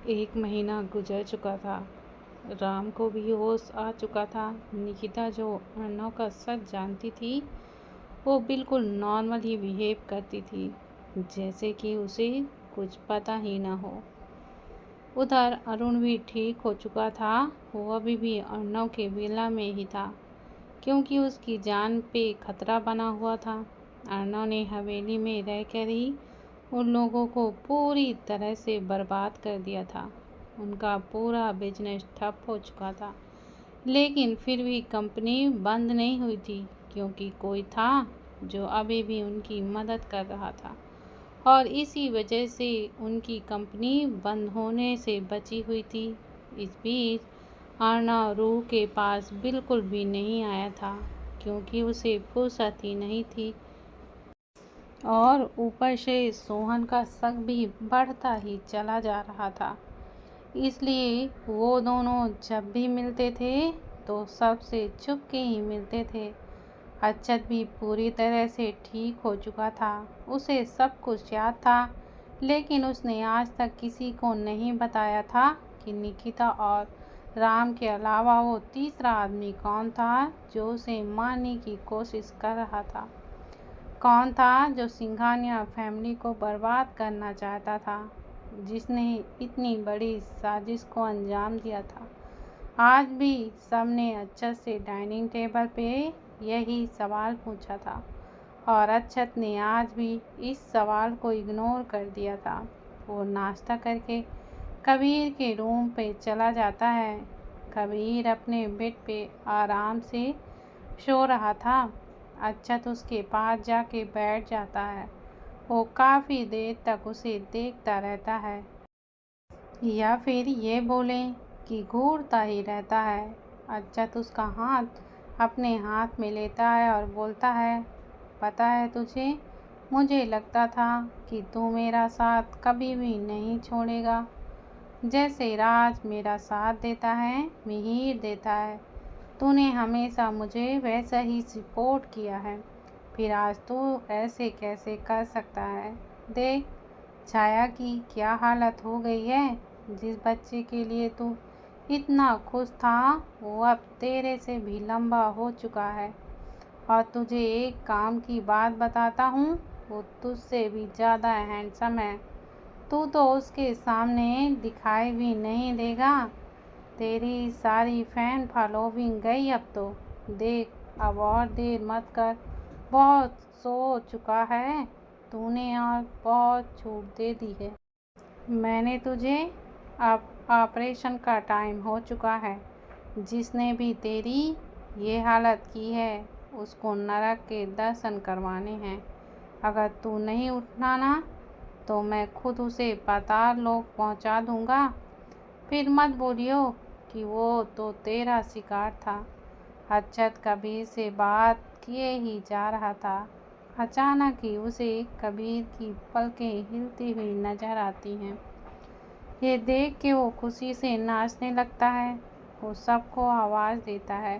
एक महीना गुजर चुका था। राम को भी होश आ चुका था। निकिता जो अर्णव का सच जानती थी, वो बिल्कुल नॉर्मल ही बिहेव करती थी, जैसे कि उसे कुछ पता ही ना हो। उधर अरुण भी ठीक हो चुका था। वो अभी भी अर्णव के विला में ही था, क्योंकि उसकी जान पे खतरा बना हुआ था। अर्णव ने हवेली में रहकर ही उन लोगों को पूरी तरह से बर्बाद कर दिया था। उनका पूरा बिजनेस ठप हो चुका था, लेकिन फिर भी कंपनी बंद नहीं हुई थी, क्योंकि कोई था जो अभी भी उनकी मदद कर रहा था, और इसी वजह से उनकी कंपनी बंद होने से बची हुई थी। इस बीच अर्णव रूह के पास बिल्कुल भी नहीं आया था, क्योंकि उसे फुर्सत ही नहीं थी, और ऊपर से सोहन का शक भी बढ़ता ही चला जा रहा था। इसलिए वो दोनों जब भी मिलते थे तो सबसे छुप के ही मिलते थे। अक्षत भी पूरी तरह से ठीक हो चुका था। उसे सब कुछ याद था, लेकिन उसने आज तक किसी को नहीं बताया था कि निकिता और राम के अलावा वो तीसरा आदमी कौन था जो उसे मारने की कोशिश कर रहा था। कौन था जो सिंघानिया फैमिली को बर्बाद करना चाहता था, जिसने इतनी बड़ी साजिश को अंजाम दिया था। आज भी सबने अक्षत से डाइनिंग टेबल पे यही सवाल पूछा था, और अक्षत ने आज भी इस सवाल को इग्नोर कर दिया था। वो नाश्ता करके कबीर के रूम पे चला जाता है। कबीर अपने बेड पे आराम से सो रहा था। अक्षत उसके पास जाके बैठ जाता है। वो काफ़ी देर तक उसे देखता रहता है, या फिर ये बोलें कि घूरता ही रहता है। अक्षत उसका हाथ अपने हाथ में लेता है और बोलता है, पता है तुझे, मुझे लगता था कि तू मेरा साथ कभी भी नहीं छोड़ेगा। जैसे राज मेरा साथ देता है, मिहिर देता है, तूने हमेशा मुझे वैसा ही सपोर्ट किया है। फिर आज तू ऐसे कैसे कर सकता है? देख छाया की क्या हालत हो गई है। जिस बच्चे के लिए तू इतना खुश था, वो अब तेरे से भी लंबा हो चुका है। और तुझे एक काम की बात बताता हूँ, वो तुझसे भी ज़्यादा हैंडसम है। तू तो उसके सामने दिखाई भी नहीं देगा। तेरी सारी फैन फॉलोइंग गई अब तो। देख अब और देर मत कर, बहुत सो चुका है तूने और बहुत छूट दे दी है। मैंने तुझे, अब ऑपरेशन का टाइम हो चुका है। जिसने भी तेरी ये हालत की है, उसको नरक के दर्शन करवाने हैं। अगर तू नहीं उठना ना, तो मैं खुद उसे पाताल लोक पहुंचा दूंगा। फिर मत बोलियो कि वो तो तेरा शिकार था। अक्षत कबीर से बात किए ही जा रहा था। अचानक ही उसे कबीर की पलकें हिलती हुई नजर आती हैं। ये देख के वो खुशी से नाचने लगता है। वो सबको आवाज़ देता है।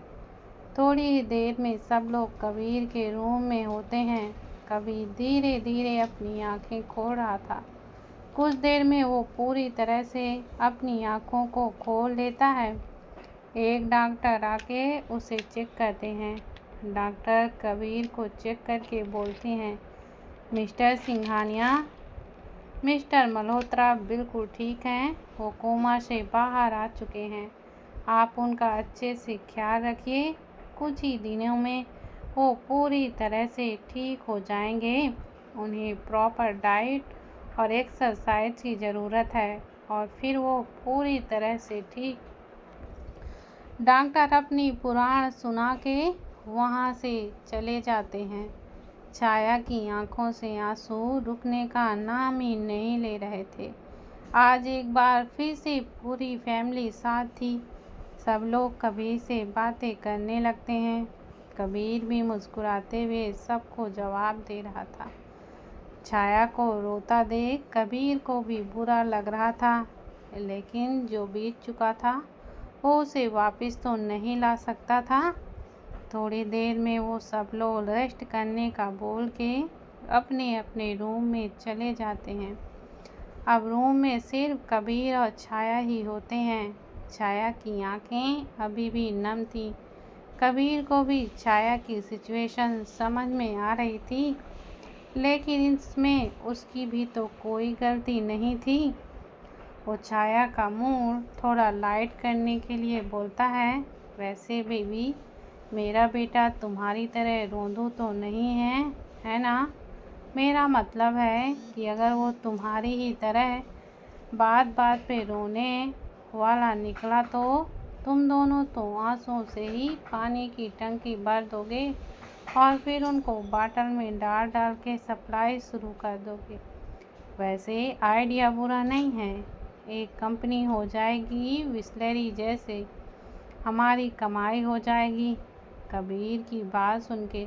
थोड़ी ही देर में सब लोग कबीर के रूम में होते हैं। कबीर धीरे धीरे अपनी आंखें खोल रहा था। कुछ देर में वो पूरी तरह से अपनी आंखों को खोल लेता है। एक डॉक्टर आके उसे चेक करते हैं। डॉक्टर कबीर को चेक करके बोलते हैं, मिस्टर सिंघानिया, मिस्टर मल्होत्रा बिल्कुल ठीक हैं। वो कोमा से बाहर आ चुके हैं। आप उनका अच्छे से ख्याल रखिए। कुछ ही दिनों में वो पूरी तरह से ठीक हो जाएंगे। उन्हें प्रॉपर डाइट और एक्सरसाइज की ज़रूरत है, और फिर वो पूरी तरह से ठीक। डॉक्टर अपनी पुराण सुना के वहाँ से चले जाते हैं। छाया की आंखों से आंसू रुकने का नाम ही नहीं ले रहे थे। आज एक बार फिर से पूरी फैमिली साथ थी। सब लोग कबीर से बातें करने लगते हैं। कबीर भी मुस्कुराते हुए सबको जवाब दे रहा था। छाया को रोता देख कबीर को भी बुरा लग रहा था, लेकिन जो बीत चुका था वो उसे वापस तो नहीं ला सकता था। थोड़ी देर में वो सब लोग रेस्ट करने का बोल के अपने अपने रूम में चले जाते हैं। अब रूम में सिर्फ कबीर और छाया ही होते हैं। छाया की आंखें अभी भी नम थी। कबीर को भी छाया की सिचुएशन समझ में आ रही थी, लेकिन इसमें उसकी भी तो कोई गलती नहीं थी। वो छाया का मूड थोड़ा लाइट करने के लिए बोलता है, वैसे बेबी, मेरा बेटा तुम्हारी तरह रोंदू तो नहीं है, है ना? मेरा मतलब है कि अगर वो तुम्हारी ही तरह बात बात पे रोने वाला निकला तो तुम दोनों तो आंसुओं से ही पानी की टंकी भर दोगे और फिर उनको बाटल में डाल डाल के सप्लाई शुरू कर दोगे। वैसे आइडिया बुरा नहीं है, एक कंपनी हो जाएगी बिसलेरी जैसे, हमारी कमाई हो जाएगी। कबीर की बात सुन के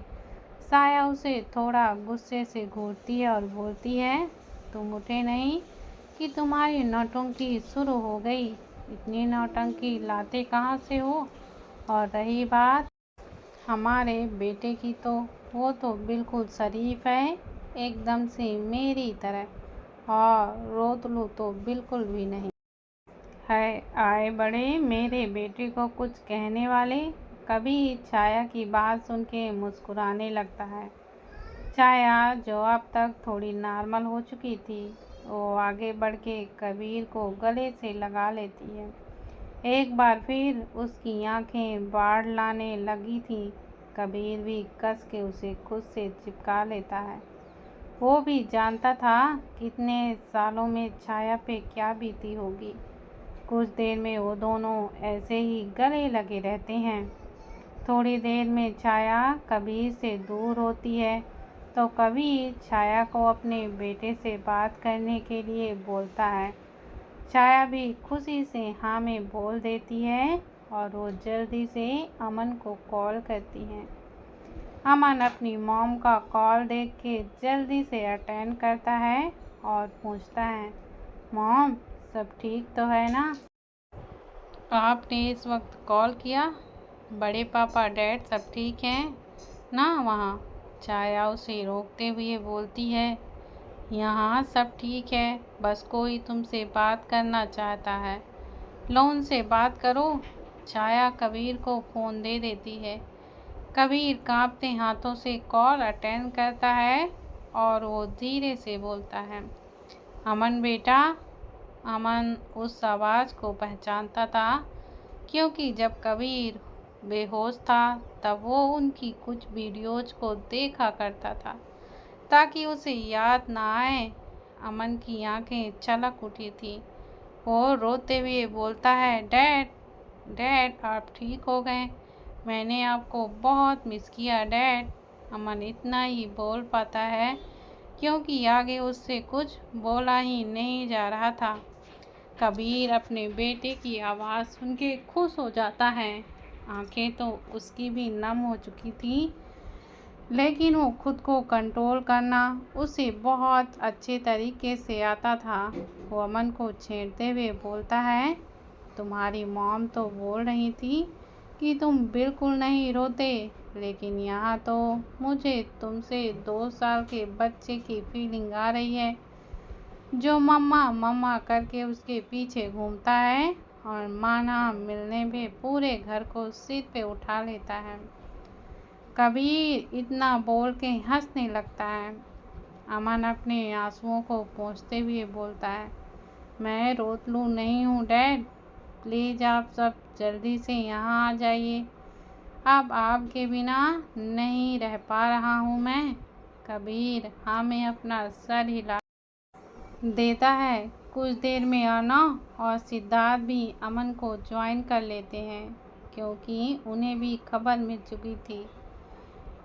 साया उसे थोड़ा गुस्से से घूरती है और बोलती है, तुम उठे नहीं कि तुम्हारी नौटंकी शुरू हो गई। इतनी नौटंकी लाते कहाँ से हो? और रही बात हमारे बेटे की, तो वो तो बिल्कुल शरीफ है, एकदम से मेरी तरह, और रोतलू तो बिल्कुल भी नहीं है। आए बड़े मेरे बेटे को कुछ कहने वाले। कबीर छाया की बात सुन के मुस्कुराने लगता है। छाया, जो अब तक थोड़ी नॉर्मल हो चुकी थी, वो आगे बढ़ के कबीर को गले से लगा लेती है। एक बार फिर उसकी आंखें बाढ़ लाने लगी थी। कबीर भी कस के उसे खुद से चिपका लेता है। वो भी जानता था कितने सालों में छाया पे क्या बीती होगी। कुछ देर में वो दोनों ऐसे ही गले लगे रहते हैं। थोड़ी देर में छाया कबीर से दूर होती है तो कबीर छाया को अपने बेटे से बात करने के लिए बोलता है। छाया भी खुशी से हाँ में बोल देती है और वो जल्दी से अमन को कॉल करती है। अमन अपनी मॉम का कॉल देख के जल्दी से अटेंड करता है और पूछता है, मॉम, सब ठीक तो है ना? आपने इस वक्त कॉल किया? बड़े पापा, डैड सब ठीक हैं ना वहाँ? छाया उसे रोकते हुए बोलती है, यहाँ सब ठीक है, बस कोई तुमसे बात करना चाहता है। लो उनसे बात करो। छाया कबीर को फ़ोन दे देती है। कबीर कांपते हाथों से कॉल अटेंड करता है और वो धीरे से बोलता है, अमन बेटा। अमन उस आवाज़ को पहचानता था, क्योंकि जब कबीर बेहोश था तब वो उनकी कुछ वीडियोज को देखा करता था ताकि उसे याद ना आए। अमन की आंखें छलक उठी थी। वो रोते हुए बोलता है, डैड, डैड, आप ठीक हो गए? मैंने आपको बहुत मिस किया डैड। अमन इतना ही बोल पाता है क्योंकि आगे उससे कुछ बोला ही नहीं जा रहा था। कबीर अपने बेटे की आवाज़ सुन के खुश हो जाता है। आंखें तो उसकी भी नम हो चुकी थी, लेकिन वो खुद को कंट्रोल करना उसे बहुत अच्छे तरीके से आता था। वो अमन को छेड़ते हुए बोलता है, तुम्हारी मॉम तो बोल रही थी कि तुम बिल्कुल नहीं रोते, लेकिन यहाँ तो मुझे तुमसे 2 साल के बच्चे की फीलिंग आ रही है, जो मम्मा मम्मा करके उसके पीछे घूमता है और माना मिलने में पूरे घर को सिर पे उठा लेता है। कबीर इतना बोल के हंसने लगता है। अमन अपने आंसुओं को पोंछते हुए बोलता है, मैं रोतलू नहीं हूँ डैड, प्लीज़ आप सब जल्दी से यहाँ आ जाइए। अब आपके बिना नहीं रह पा रहा हूँ मैं। कबीर हाँ में अपना सर हिला देता है। कुछ देर में अर्नव और सिद्धार्थ भी अमन को ज्वाइन कर लेते हैं, क्योंकि उन्हें भी खबर मिल चुकी थी।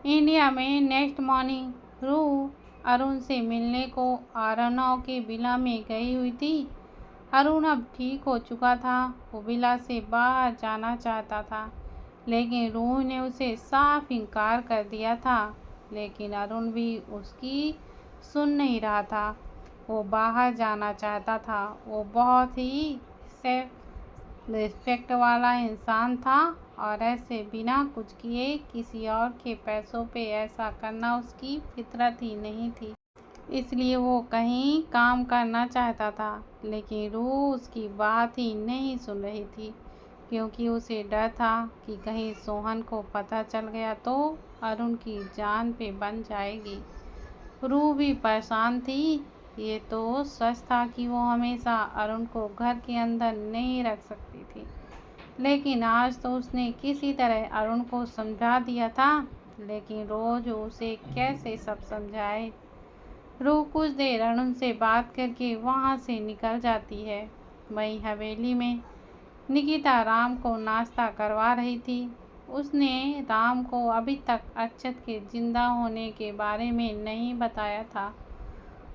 इंडिया में नेक्स्ट मॉर्निंग रूह अरुण से मिलने को अर्नव के विला में गई हुई थी। अरुण अब ठीक हो चुका था। वो विला से बाहर जाना चाहता था, लेकिन रूह ने उसे साफ इनकार कर दिया था। लेकिन अरुण भी उसकी सुन नहीं रहा था। वो बाहर जाना चाहता था। वो बहुत ही सेल्फ रिस्पेक्ट वाला इंसान था और ऐसे बिना कुछ किए किसी और के पैसों पे ऐसा करना उसकी फितरत ही नहीं थी। इसलिए वो कहीं काम करना चाहता था, लेकिन रूह उसकी बात ही नहीं सुन रही थी, क्योंकि उसे डर था कि कहीं सोहन को पता चल गया तो अरुण की जान पे बन जाएगी। रूह भी परेशान थी। ये तो सच था कि वो हमेशा अरुण को घर के अंदर नहीं रख सकती थी, लेकिन आज तो उसने किसी तरह अरुण को समझा दिया था, लेकिन रोज उसे कैसे सब समझाए। रूह कुछ देर अरुण से बात करके वहाँ से निकल जाती है। वहीं हवेली में निकिता राम को नाश्ता करवा रही थी। उसने राम को अभी तक अक्षत के जिंदा होने के बारे में नहीं बताया था।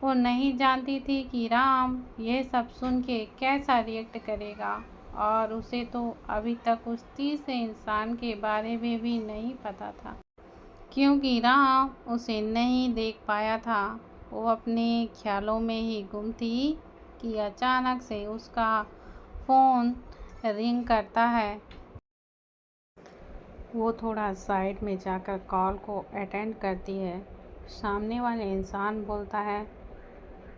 वो नहीं जानती थी कि राम यह सब सुन के कैसा रिएक्ट करेगा, और उसे तो अभी तक उस तीसरे इंसान के बारे में भी नहीं पता था, क्योंकि राम उसे नहीं देख पाया था। वो अपने ख्यालों में ही गुम थी कि अचानक से उसका फ़ोन रिंग करता है। वो थोड़ा साइड में जाकर कॉल को अटेंड करती है। सामने वाले इंसान बोलता है,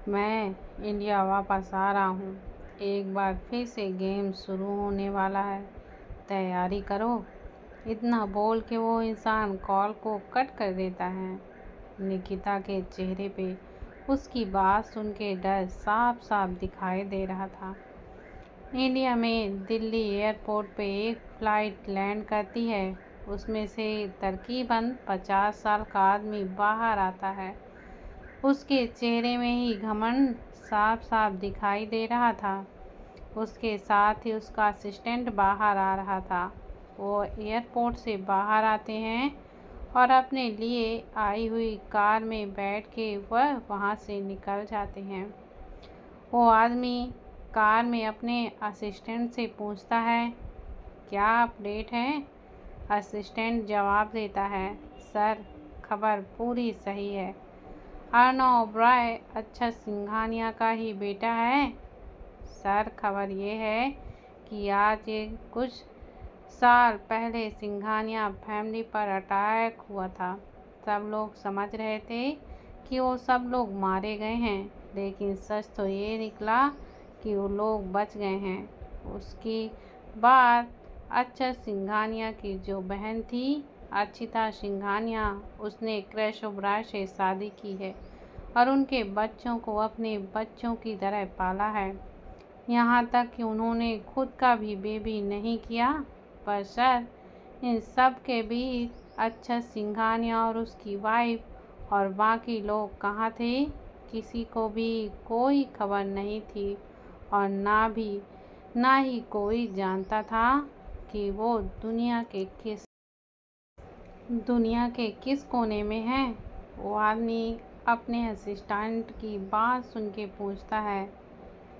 मैं इंडिया वापस आ रहा हूँ। एक बार फिर से गेम शुरू होने वाला है, तैयारी करो। इतना बोल के वो इंसान कॉल को कट कर देता है। निकिता के चेहरे पे उसकी बात सुन के डर साफ साफ दिखाई दे रहा था। इंडिया में दिल्ली एयरपोर्ट पे एक फ़्लाइट लैंड करती है। उसमें से तकरीबन 50 साल का आदमी बाहर आता है। उसके चेहरे में ही घमंड साफ साफ दिखाई दे रहा था। उसके साथ ही उसका असिस्टेंट बाहर आ रहा था। वो एयरपोर्ट से बाहर आते हैं और अपने लिए आई हुई कार में बैठ के वह वहाँ से निकल जाते हैं। वो आदमी कार में अपने असिस्टेंट से पूछता है, क्या अपडेट है? असिस्टेंट जवाब देता है, सर खबर पूरी सही है। अर्नव ओबराय अक्षत सिंघानिया का ही बेटा है। सर खबर ये है कि आज ये कुछ साल पहले सिंघानिया फैमिली पर अटैक हुआ था। सब लोग समझ रहे थे कि वो सब लोग मारे गए हैं, लेकिन सच तो ये निकला कि वो लोग बच गए हैं। उसकी बाद अक्षत सिंघानिया की जो बहन थी अक्षिता सिंघानिया, उसने क्रैश ओबराय से शादी की है और उनके बच्चों को अपने बच्चों की तरह पाला है। यहाँ तक कि उन्होंने खुद का भी बेबी नहीं किया। पर सर, इन सब के बीच अक्षत सिंघानिया और उसकी वाइफ और बाकी लोग कहाँ थे? किसी को भी कोई खबर नहीं थी, और ना ही कोई जानता था कि वो दुनिया के किस कोने में है। वो आदमी अपने असिस्टेंट की बात सुन के पूछता है,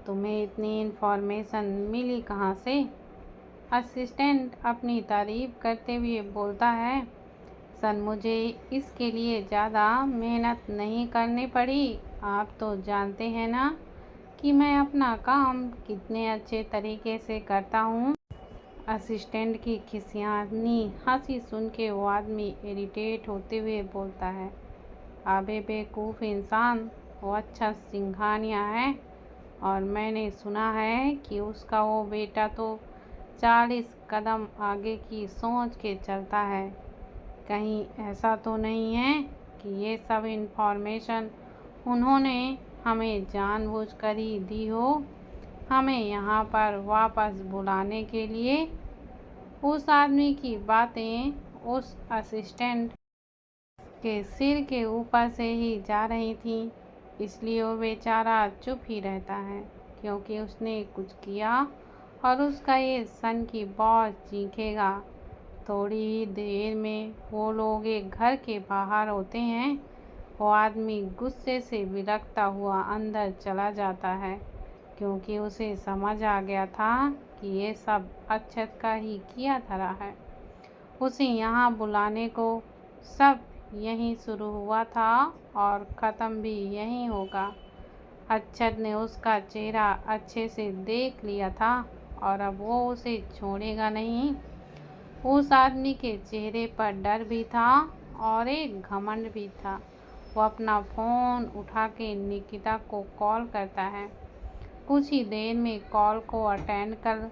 तुम्हें इतनी इन्फॉर्मेशन मिली कहाँ से? असिस्टेंट अपनी तारीफ करते हुए बोलता है, सर मुझे इसके लिए ज़्यादा मेहनत नहीं करनी पड़ी। आप तो जानते हैं ना कि मैं अपना काम कितने अच्छे तरीके से करता हूँ। असिस्टेंट की खिसियानी हंसी सुन के वो आदमी इरिटेट होते हुए बोलता है, अबे बेवकूफ़ इंसान, वो अक्षत सिंघानिया है, और मैंने सुना है कि उसका वो बेटा तो 40 कदम आगे की सोच के चलता है। कहीं ऐसा तो नहीं है कि ये सब इन्फॉर्मेशन उन्होंने हमें जानबूझकर ही दी हो, हमें यहाँ पर वापस बुलाने के लिए? उस आदमी की बातें उस असिस्टेंट के सिर के ऊपर से ही जा रही थी, इसलिए वो बेचारा चुप ही रहता है, क्योंकि उसने कुछ किया और उसका ये सन की बहुत चीखेगा। थोड़ी ही देर में वो लोग एक घर के बाहर होते हैं। वो आदमी गुस्से से विलखता हुआ अंदर चला जाता है, क्योंकि उसे समझ आ गया था कि ये सब अक्षत का ही किया धरा है। उसे यहाँ बुलाने को सब यहीं शुरू हुआ था और ख़त्म भी यहीं होगा। अक्षत ने उसका चेहरा अच्छे से देख लिया था और अब वो उसे छोड़ेगा नहीं। उस आदमी के चेहरे पर डर भी था और एक घमंड भी था। वो अपना फ़ोन उठा के निकिता को कॉल करता है। कुछ ही देर में कॉल को अटेंड कर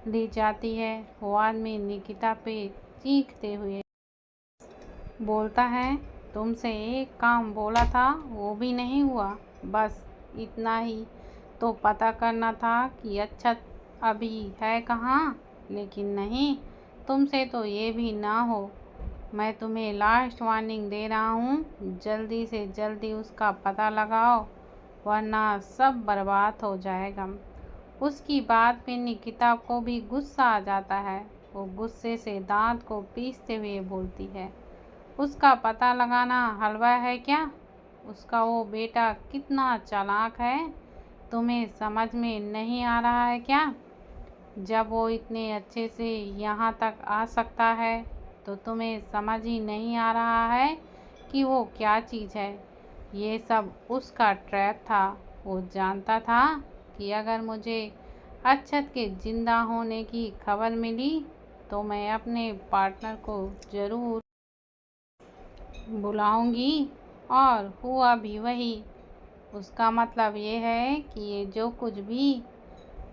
ली जाती है। वो आदमी निकिता पे चीखते हुए बोलता है, तुमसे एक काम बोला था वो भी नहीं हुआ, बस इतना ही तो पता करना था कि अक्षत अभी है कहाँ। लेकिन नहीं, तुमसे तो ये भी ना हो। मैं तुम्हें लास्ट वार्निंग दे रहा हूँ, जल्दी से जल्दी उसका पता लगाओ वरना सब बर्बाद हो जाएगा। उसकी बात पे निकिता को भी गुस्सा आ जाता है। वो गुस्से से दांत को पीसते हुए बोलती है, उसका पता लगाना हलवा है क्या? उसका वो बेटा कितना चालाक है, तुम्हें समझ में नहीं आ रहा है क्या? जब वो इतने अच्छे से यहाँ तक आ सकता है तो तुम्हें समझ ही नहीं आ रहा है कि वो क्या चीज़ है। ये सब उसका ट्रैप था। वो जानता था कि अगर मुझे अक्षत के जिंदा होने की खबर मिली तो मैं अपने पार्टनर को ज़रूर बुलाऊंगी, और हुआ भी वही। उसका मतलब ये है कि ये जो कुछ भी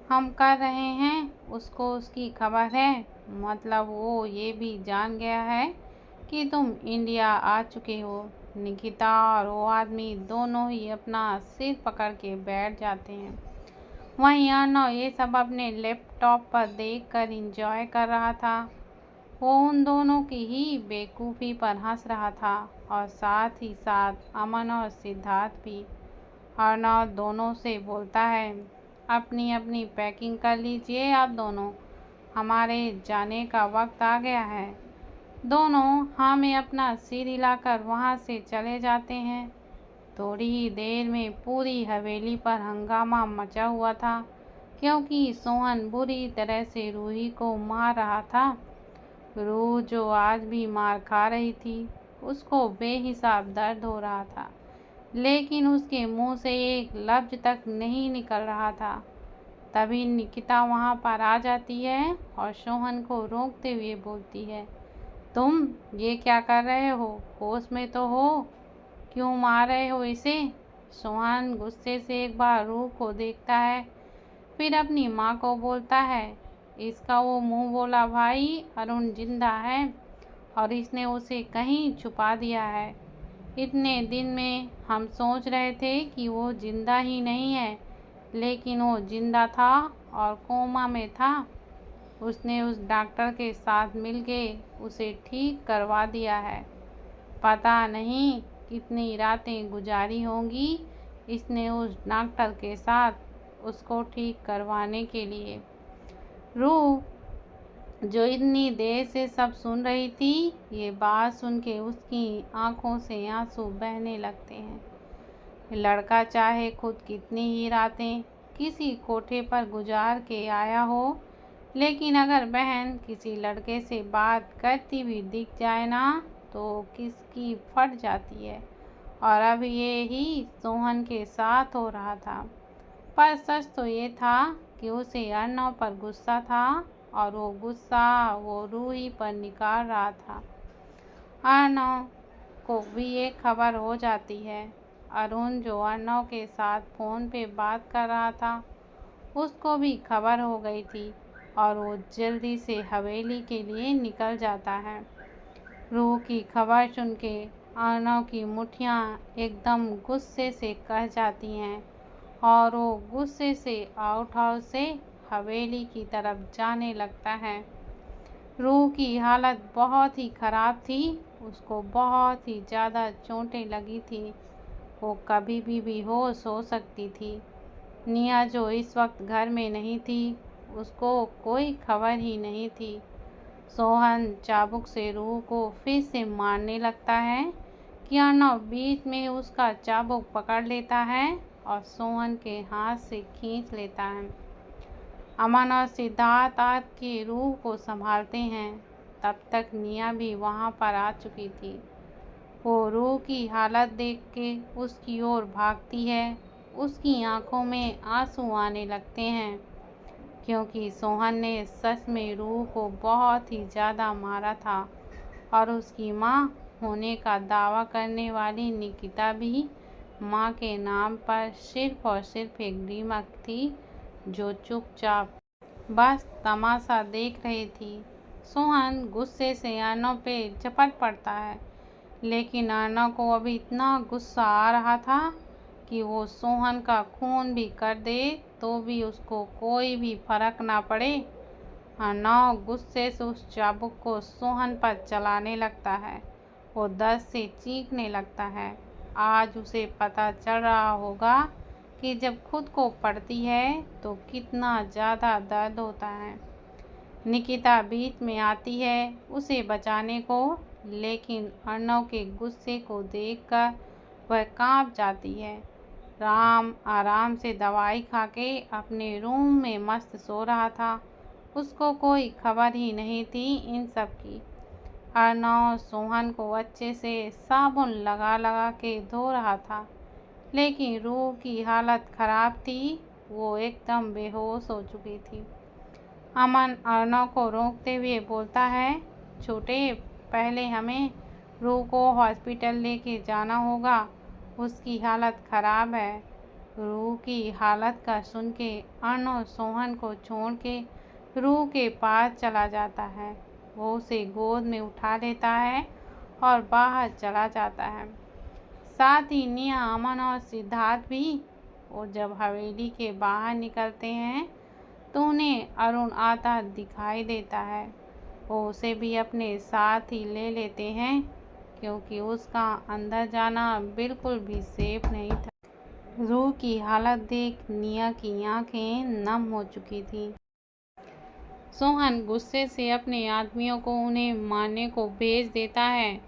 हम कर रहे हैं उसको उसकी खबर है। मतलब वो ये भी जान गया है कि तुम इंडिया आ चुके हो। निकिता और वो आदमी दोनों ही अपना सिर पकड़ के बैठ जाते हैं। वहीं अर्नव ये सब अपने लैपटॉप पर देखकर एंजॉय कर रहा था। वो उन दोनों की ही बेवकूफ़ी पर हंस रहा था और साथ ही साथ अमन और सिद्धार्थ भी। अर्नव दोनों से बोलता है, अपनी अपनी पैकिंग कर लीजिए आप दोनों, हमारे जाने का वक्त आ गया है। दोनों हाँ में अपना सिर हिलाकर वहाँ से चले जाते हैं। थोड़ी ही देर में पूरी हवेली पर हंगामा मचा हुआ था, क्योंकि सोहन बुरी तरह से रूही को मार रहा था। रूह जो आज भी मार खा रही थी, उसको बेहिसाब दर्द हो रहा था, लेकिन उसके मुंह से एक लफ्ज तक नहीं निकल रहा था। तभी निकिता वहां पर आ जाती है और सोहन को रोकते हुए बोलती है, तुम ये क्या कर रहे हो? होश में तो हो, क्यों मार रहे हो इसे? सोहन गुस्से से एक बार रूह को देखता है, फिर अपनी माँ को बोलता है, इसका वो मुंह बोला भाई अरुण जिंदा है और इसने उसे कहीं छुपा दिया है। इतने दिन में हम सोच रहे थे कि वो जिंदा ही नहीं है, लेकिन वो जिंदा था और कोमा में था। उसने उस डॉक्टर के साथ मिलके उसे ठीक करवा दिया है। पता नहीं कितनी रातें गुजारी होंगी इसने उस डॉक्टर के साथ उसको ठीक करवाने के लिए। रूह जो इतनी देर से सब सुन रही थी, ये बात सुन के उसकी आंखों से आंसू बहने लगते हैं। लड़का चाहे खुद कितनी ही रातें किसी कोठे पर गुजार के आया हो, लेकिन अगर बहन किसी लड़के से बात करती हुई दिख जाए ना तो किसकी फट जाती है। और अब ये ही सोहन के साथ हो रहा था। पर सच तो ये था कि उसे अर्नव पर गुस्सा था और वो गुस्सा वो रूही पर निकाल रहा था। अर्नव को भी एक खबर हो जाती है। अरुण जो अर्नव के साथ फ़ोन पे बात कर रहा था, उसको भी खबर हो गई थी और वो जल्दी से हवेली के लिए निकल जाता है। रूह की खबर सुन के अर्नव की मुठ्ठियाँ एकदम गुस्से से कस जाती हैं और वो गुस्से से आउट हाउस से हवेली की तरफ जाने लगता है। रूह की हालत बहुत ही ख़राब थी, उसको बहुत ही ज़्यादा चोटें लगी थी। वो कभी भी बेहोश हो सकती थी। निया जो इस वक्त घर में नहीं थी, उसको कोई खबर ही नहीं थी। सोहन चाबुक से रूह को फिर से मारने लगता है कि अर्नव बीच में उसका चाबुक पकड़ लेता है और सोहन के हाथ से खींच लेता है। अमन और सिद्धार्थ आग की रूह को संभालते हैं। तब तक निया भी वहां पर आ चुकी थी। वो रूह की हालत देख के उसकी ओर भागती है। उसकी आंखों में आंसू आने लगते हैं, क्योंकि सोहन ने सच में रूह को बहुत ही ज़्यादा मारा था और उसकी माँ होने का दावा करने वाली निकिता भी माँ के नाम पर सिर्फ और सिर्फ एक रीमक थी जो चुपचाप बस तमाशा देख रही थी। सोहन गुस्से से अर्नव पे झपट पड़ता है, लेकिन अर्नव को अभी इतना गुस्सा आ रहा था कि वो सोहन का खून भी कर दे तो भी उसको कोई भी फर्क ना पड़े। अर्नव गुस्से से उस चाबुक को सोहन पर चलाने लगता है। वो दर्द से चीखने लगता है। आज उसे पता चल रहा होगा कि जब खुद को पड़ती है तो कितना ज़्यादा दर्द होता है। निकिता बीच में आती है उसे बचाने को, लेकिन अर्नव के गुस्से को देखकर वह कांप जाती है। राम आराम से दवाई खाके अपने रूम में मस्त सो रहा था। उसको कोई खबर ही नहीं थी इन सब की। अर्नव सोहन को अच्छे से साबुन लगा लगा के धो रहा था, लेकिन रूह की हालत खराब थी। वो एकदम बेहोश हो चुकी थी। अमन अर्नव को रोकते हुए बोलता है, छोटे, पहले हमें रूह को हॉस्पिटल लेके जाना होगा, उसकी हालत खराब है। रूह की हालत का सुन के अर्नव सोहन को छोड़ के रूह के पास चला जाता है। वो उसे गोद में उठा लेता है और बाहर चला जाता है। साथ ही निया, अमन और सिद्धार्थ भी। वो जब हवेली के बाहर निकलते हैं तो उन्हें अरुण आता दिखाई देता है। वो उसे भी अपने साथ ही ले लेते हैं, क्योंकि उसका अंदर जाना बिल्कुल भी सेफ नहीं था। रूह की हालत देख निया की आंखें नम हो चुकी थी। सोहन गुस्से से अपने आदमियों को उन्हें मारने को भेज देता है,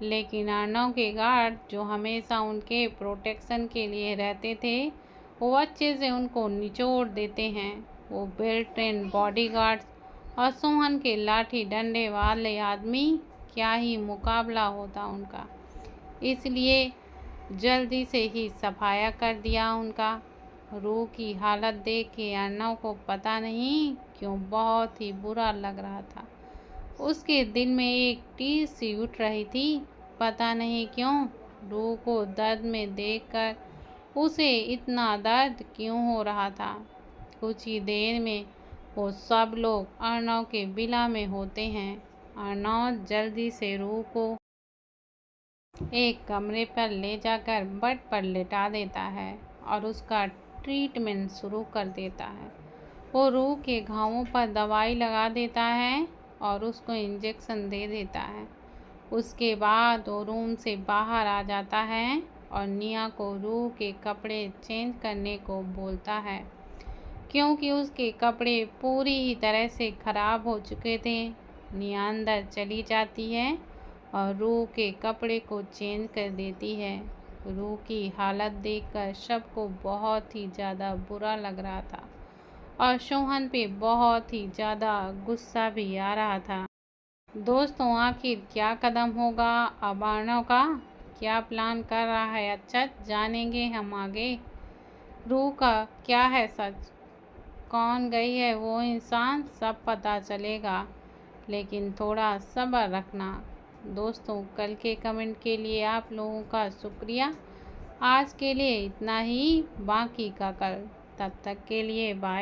लेकिन अर्नव के गार्ड जो हमेशा उनके प्रोटेक्शन के लिए रहते थे, वो अच्छे से उनको निचोड़ देते हैं। वो वेल ट्रेन बॉडीगार्ड्स और सोहन के लाठी डंडे वाले आदमी, क्या ही मुकाबला होता उनका। इसलिए जल्दी से ही सफाया कर दिया उनका। रूह की हालत देख के अर्नव को पता नहीं क्यों बहुत ही बुरा लग रहा था। उसके दिल में एक टीस सी उठ रही थी। पता नहीं क्यों रूह को दर्द में देखकर उसे इतना दर्द क्यों हो रहा था। कुछ ही देर में वो सब लोग अर्नव के विला में होते हैं। अर्नव जल्दी से रूह को एक कमरे पर ले जाकर बेड पर लेटा देता है और उसका ट्रीटमेंट शुरू कर देता है। वो रूह के घावों पर दवाई लगा देता है और उसको इंजेक्शन दे देता है। उसके बाद वो रूम से बाहर आ जाता है और निया को रूह के कपड़े चेंज करने को बोलता है, क्योंकि उसके कपड़े पूरी ही तरह से खराब हो चुके थे। निया अंदर चली जाती है और रूह के कपड़े को चेंज कर देती है। रूह की हालत देखकर सबको बहुत ही ज़्यादा बुरा लग रहा था और सोहन पे बहुत ही ज़्यादा गुस्सा भी आ रहा था। दोस्तों, आखिर क्या कदम होगा अब अर्नव का? क्या प्लान कर रहा है अक्षत? जानेंगे हम आगे। रूह का क्या है सच? कौन गई है वो इंसान? सब पता चलेगा, लेकिन थोड़ा सब्र रखना। दोस्तों, कल के कमेंट के लिए आप लोगों का शुक्रिया। आज के लिए इतना ही, बाकी का कल। तब तक के लिए बाय।